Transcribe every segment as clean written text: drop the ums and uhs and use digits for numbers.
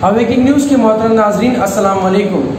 Awaking news کے محترم ناظرین السلام علیکم۔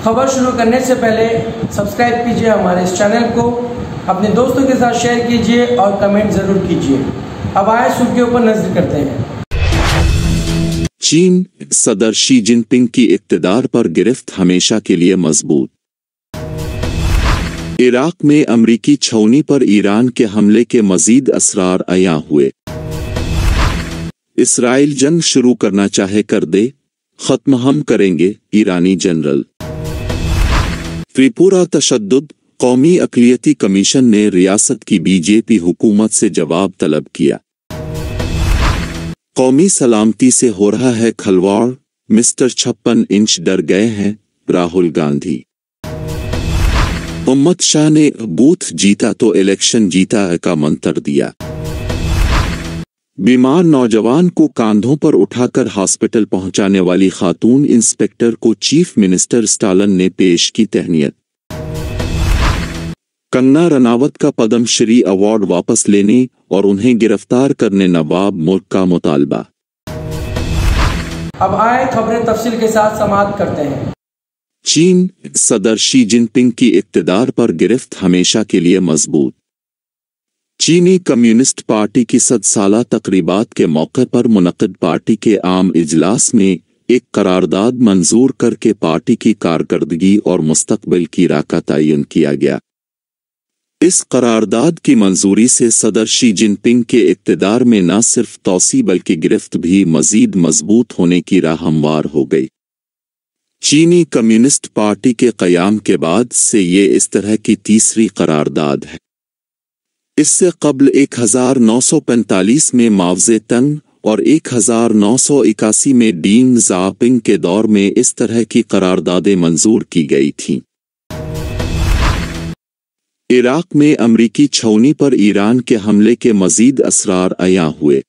خبر شروع کرنے سے پہلے سبسکرائب کیجیے ہمارے اس چینل کو، اپنے دوستوں کے ساتھ شیئر کیجیے اور کمنٹ ضرور کیجیے۔ اب آئے سرخیوں پر نظر کرتے ہیں۔ چین صدر شی جن پنگ کی اقتدار پر گرفت ہمیشہ کے لیے مضبوط۔ عراق میں امریکی چھاؤنی پر ایران کے حملے کے مزید اسرار عیاں ہوئے۔ اسرائیل جنگ شروع کرنا چاہے کر دے، ختم ہم کریں گے، ایرانی جنرل۔ تریپورہ تشدد، قومی اقلیتی کمیشن نے ریاست کی بی جے پی حکومت سے جواب طلب کیا۔ قومی سلامتی سے ہو رہا ہے کھلواڑ، مسٹر 56 انچ ڈر گئے ہیں، راہل گاندھی۔ امت شاہ نے بوتھ جیتا تو الیکشن جیتا کا منتر دیا۔ بیمار نوجوان کو کاندھوں پر اٹھا کر ہاسپٹل پہنچانے والی خاتون انسپکٹر کو چیف منسٹر سٹالن نے پیش کی تہنیت۔ کنگنا رناوت کا پدم شری ایوارڈ واپس لینے اور انہیں گرفتار کرنے نواب ملک کا مطالبہ۔ اب آئے خبریں تفصیل کے ساتھ سماعت کرتے ہیں۔ چین صدر شی جن پنگ کی اقتدار پر گرفت ہمیشہ کے لیے مضبوط۔ چینی کمیونسٹ پارٹی کی 100 سالہ تقریبات کے موقع پر منعقد پارٹی کے عام اجلاس میں ایک قرارداد منظور کر کے پارٹی کی کارکردگی اور مستقبل کی راہ کا تعین کیا گیا۔ اس قرارداد کی منظوری سے صدر شی جن پنگ کے اقتدار میں نہ صرف توسیع بلکہ گرفت بھی مزید مضبوط ہونے کی راہ ہموار ہو گئی۔ چینی کمیونسٹ پارٹی کے قیام کے بعد سے یہ اس طرح کی تیسری قرارداد ہے۔ اس سے قبل 1945 میں ماؤ زے تنگ اور 1981 میں ڈینگ زیاپنگ کے دور میں اس طرح کی قراردادیں منظور کی گئی تھیں۔ عراق میں امریکی چھاؤنی پر ایران کے حملے کے مزید اسرار عیاں ہوئے۔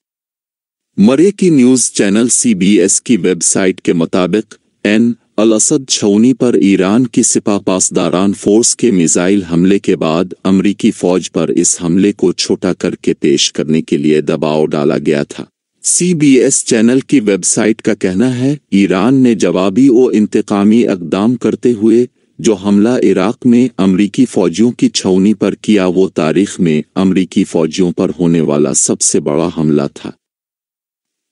مریکی نیوز چینل CBS کی ویب سائٹ کے مطابق عین الاسد چھاؤنی پر ایران کی سپاہ پاسداران فورس کے میزائل حملے کے بعد امریکی فوج پر اس حملے کو چھوٹا کر کے پیش کرنے کے لیے دباؤ ڈالا گیا تھا۔ CBS چینل کی ویب سائٹ کا کہنا ہے ایران نے جوابی و انتقامی اقدام کرتے ہوئے جو حملہ عراق میں امریکی فوجیوں کی چھاؤنی پر کیا وہ تاریخ میں امریکی فوجیوں پر ہونے والا سب سے بڑا حملہ تھا۔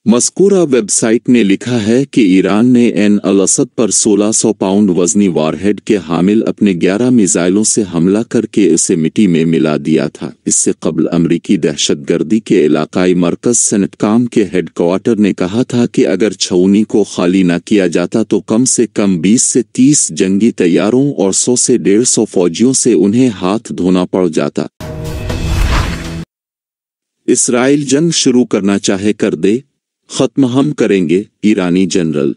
مذکورہ ویب سائٹ نے لکھا ہے کہ ایران نے عین al Assad per 1600 pound وزنی war had کے حامل اپنے 11 میزائلوں سے حملہ کر کے اسے مٹی میں ملا دیا تھا۔ اس سے قبل امریکی دہشت گردی کے علاقائی مرکز سینٹکام کے ہیڈ کوارٹر نے کہا تھا کہ اگر چھاؤنی کو خالی نہ کیا جاتا تو کم سے کم 20 سے 30 جنگی طیاروں اور 100 سے 150 فوجیوں سے انہیں ہاتھ دھونا پڑ جاتا۔ اسرائیل جنگ شروع کرنا چاہے کر دے، ختم ہم کریں گے، ایرانی جنرل۔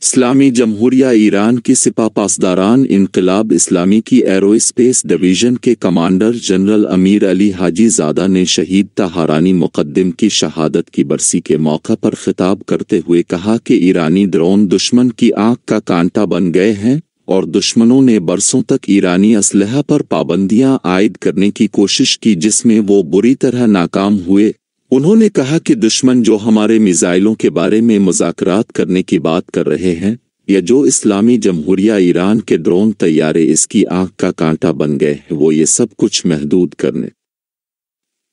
اسلامی جمہوریہ ایران کی سپاہ پاسداران انقلاب اسلامی کی ایرو اسپیس ڈویژن کے کمانڈر جنرل امیر علی حاجی زادہ نے شہید طاہرانی مقدم کی شہادت کی برسی کے موقع پر خطاب کرتے ہوئے کہا کہ ایرانی ڈرون دشمن کی آنکھ کا کانٹا بن گئے ہیں اور دشمنوں نے برسوں تک ایرانی اسلحہ پر پابندیاں عائد کرنے کی کوشش کی جس میں وہ بری طرح ناکام ہوئے۔ انہوں نے کہا کہ دشمن جو ہمارے میزائلوں کے بارے میں مذاکرات کرنے کی بات کر رہے ہیں یا جو اسلامی جمہوریہ ایران کے ڈرون طیارے اس کی آنکھ کا کانٹا بن گئے ہیں وہ یہ سب کچھ محدود کرنے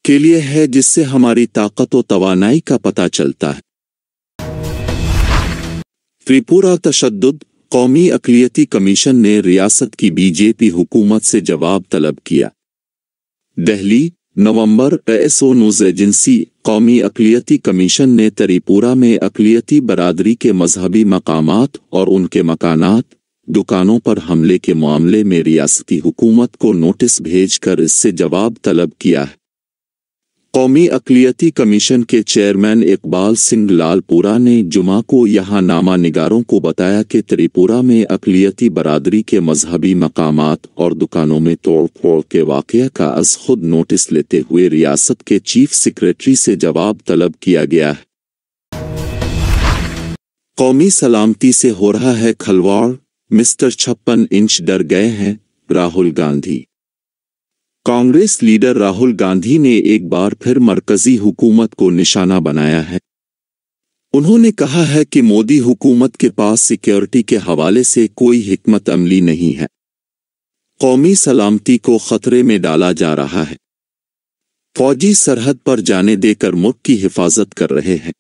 کے لیے ہے جس سے ہماری طاقت و توانائی کا پتہ چلتا ہے۔ تریپورہ تشدد، قومی اقلیتی کمیشن نے ریاست کی بی جے پی حکومت سے جواب طلب کیا۔ دہلی، نومبر۔ ایسو نیوز ایجنسی قومی اقلیتی کمیشن نے تریپورہ میں اقلیتی برادری کے مذہبی مقامات اور ان کے مکانات، دکانوں پر حملے کے معاملے میں ریاستی حکومت کو نوٹس بھیج کر اس سے جواب طلب کیا ہے۔ قومی اقلیتی کمیشن کے چیئرمین اقبال سنگھ لال پورا نے جمعہ کو یہاں نامہ نگاروں کو بتایا کہ تریپورہ میں اقلیتی برادری کے مذہبی مقامات اور دکانوں میں توڑ پھوڑ کے واقعہ کا از خود نوٹس لیتے ہوئے ریاست کے چیف سیکریٹری سے جواب طلب کیا گیا ہے۔ قومی سلامتی سے ہو رہا ہے کھلواڑ، مسٹر 56 انچ ڈر گئے ہیں، راہل گاندھی۔ کانگریس لیڈر راہل گاندھی نے ایک بار پھر مرکزی حکومت کو نشانہ بنایا ہے۔ انہوں نے کہا ہے کہ مودی حکومت کے پاس سیکیورٹی کے حوالے سے کوئی حکمت عملی نہیں ہے، قومی سلامتی کو خطرے میں ڈالا جا رہا ہے، فوجی سرحد پر جانے دے کر ملک کی حفاظت کر رہے ہیں،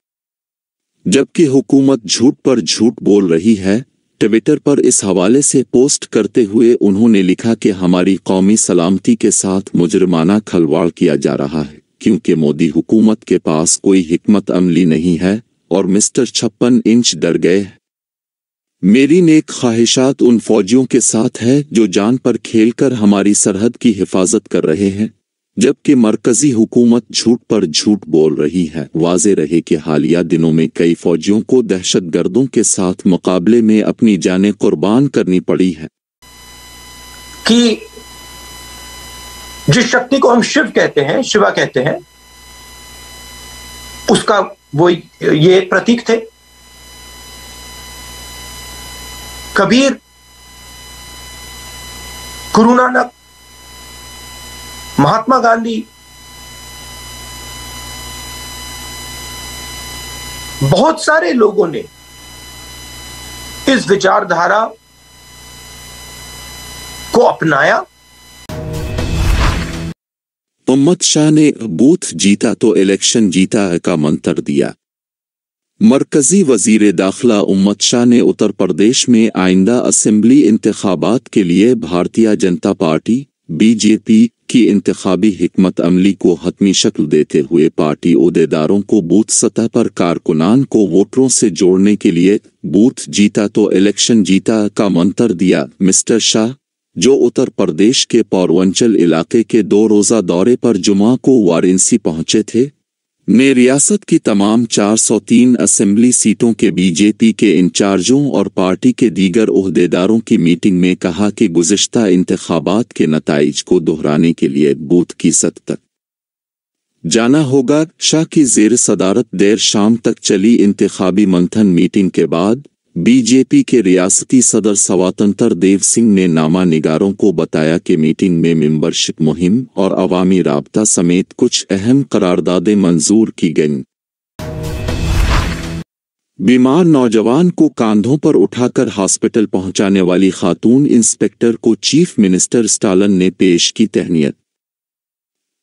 جبکہ حکومت جھوٹ پر جھوٹ بول رہی ہے۔ ٹویٹر پر اس حوالے سے پوسٹ کرتے ہوئے انہوں نے لکھا کہ ہماری قومی سلامتی کے ساتھ مجرمانہ کھلواڑ کیا جا رہا ہے کیونکہ مودی حکومت کے پاس کوئی حکمت عملی نہیں ہے اور مسٹر 56 انچ ڈر گئے۔ میری نیک خواہشات ان فوجیوں کے ساتھ ہے جو جان پر کھیل کر ہماری سرحد کی حفاظت کر رہے ہیں، جبکہ مرکزی حکومت جھوٹ پر جھوٹ بول رہی ہے۔ واضح رہے کہ حالیہ دنوں میں کئی فوجیوں کو دہشت گردوں کے ساتھ مقابلے میں اپنی جانیں قربان کرنی پڑی ہے۔ کہ جس شکتی کو ہم شیو کہتے ہیں، شیوا کہتے ہیں، اس کا وہ یہ ایک پرتیک تھے۔ کبیر، گرو نانک، مہاتما گاندھی، بہت سارے لوگوں نے اس وچار دھارا کو اپنایا۔ امت شاہ نے بوتھ جیتا تو الیکشن جیتا کا منتر دیا۔ مرکزی وزیر داخلہ امت شاہ نے اتر پردیش میں آئندہ اسمبلی انتخابات کے لیے بھارتیہ جنتا پارٹی (BJP) کی انتخابی حکمت عملی کو حتمی شکل دیتے ہوئے پارٹی عہدیداروں کو بوتھ سطح پر کارکنان کو ووٹروں سے جوڑنے کے لیے بوتھ جیتا تو الیکشن جیتا کا منتر دیا۔ مسٹر شاہ، جو اتر پردیش کے پورونچل علاقے کے 2 روزہ دورے پر جمعہ کو وارانسی پہنچے تھے، نے ریاست کی تمام 403 اسمبلی سیٹوں کے BJP کے انچارجوں اور پارٹی کے دیگر عہدیداروں کی میٹنگ میں کہا کہ گزشتہ انتخابات کے نتائج کو دہرانے کے لیے بوتھ کی سطح تک جانا ہوگا۔ شاہ کی زیر صدارت دیر شام تک چلی انتخابی منتھن میٹنگ کے بعد BJP کے ریاستی صدر سواتنتر دیو سنگھ نے نامہ نگاروں کو بتایا کہ میٹنگ میں ممبرشپ مہم اور عوامی رابطہ سمیت کچھ اہم قراردادیں منظور کی گئیں۔ بیمار نوجوان کو کاندھوں پر اٹھا کر ہاسپٹل پہنچانے والی خاتون انسپکٹر کو چیف منسٹر اسٹالن نے پیش کی تہنیت۔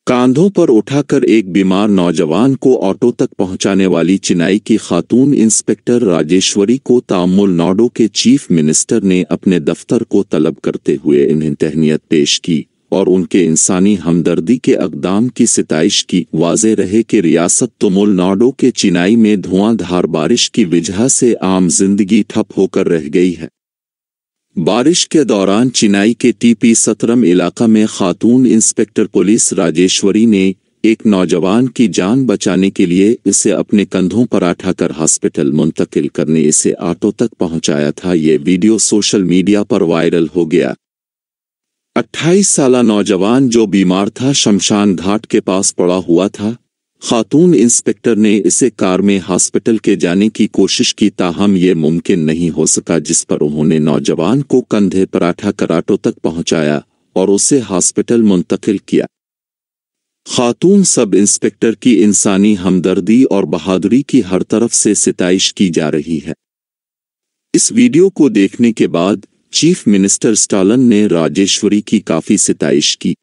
کاندھوں پر اٹھا کر ایک بیمار نوجوان کو آٹو تک پہنچانے والی چنائی کی خاتون انسپکٹر راجیشوری کو تامل ناڈو کے چیف منسٹر نے اپنے دفتر کو طلب کرتے ہوئے انہیں تہنیت پیش کی اور ان کے انسانی ہمدردی کے اقدام کی ستائش کی۔ واضح رہے کہ ریاست تمل ناڈو کے چنائی میں دھواں دھار بارش کی وجہ سے عام زندگی ٹھپ ہو کر رہ گئی ہے۔ بارش کے دوران چنائی کے TP سترم علاقہ میں خاتون انسپکٹر پولیس راجیشوری نے ایک نوجوان کی جان بچانے کے لیے اسے اپنے کندھوں پر اٹھا کر ہاسپٹل منتقل کرنے اسے آٹو تک پہنچایا تھا۔ یہ ویڈیو سوشل میڈیا پر وائرل ہو گیا۔ 28 سالہ نوجوان جو بیمار تھا شمشان گھاٹ کے پاس پڑا ہوا تھا۔ خاتون انسپکٹر نے اسے کار میں ہاسپٹل کے جانے کی کوشش کی، تاہم یہ ممکن نہیں ہو سکا، جس پر انہوں نے نوجوان کو کندھے پر اٹھا کر آٹو تک پہنچایا اور اسے ہاسپٹل منتقل کیا۔ خاتون سب انسپکٹر کی انسانی ہمدردی اور بہادری کی ہر طرف سے ستائش کی جا رہی ہے۔ اس ویڈیو کو دیکھنے کے بعد چیف منسٹر اسٹالن نے راجیشوری کی کافی ستائش کی۔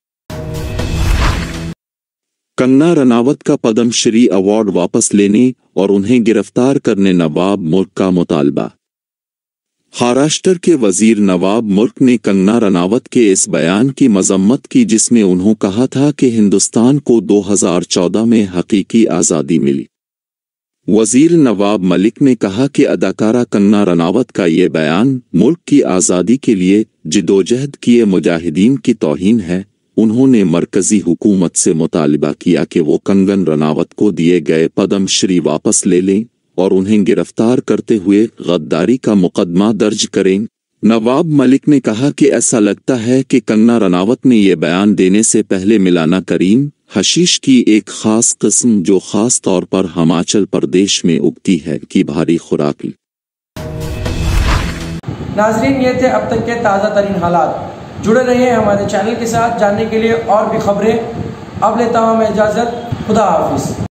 کنگنا رناوت کا پدم شری ایوارڈ واپس لینے اور انہیں گرفتار کرنے نواب ملک کا مطالبہ۔ مہاراشٹر کے وزیر نواب ملک نے کنگنا رناوت کے اس بیان کی مذمت کی جس میں انہوں کہا تھا کہ ہندوستان کو 2014 میں حقیقی آزادی ملی۔ وزیر نواب ملک نے کہا کہ اداکارہ کنگنا رناوت کا یہ بیان ملک کی آزادی کے لیے جدوجہد کیے مجاہدین کی توہین ہے۔ انہوں نے مرکزی حکومت سے مطالبہ کیا کہ وہ کنگنا رناوت کو دیے گئے پدم شری واپس لے لیں اور انہیں گرفتار کرتے ہوئے غداری کا مقدمہ درج کریں۔ نواب ملک نے کہا کہ ایسا لگتا ہے کہ کنگنا رناوت نے یہ بیان دینے سے پہلے مولانا کریم حشیش کی ایک خاص قسم جو خاص طور پر ہماچل پردیش میں اگتی ہے کی بھاری خوراک لی۔ ناظرین، یہ تھے اب تک کے تازہ ترین حالات۔ جڑے رہیے ہمارے چینل کے ساتھ جاننے کے لیے اور بھی خبریں۔ اب لیتا ہوں میں اجازت، خدا حافظ۔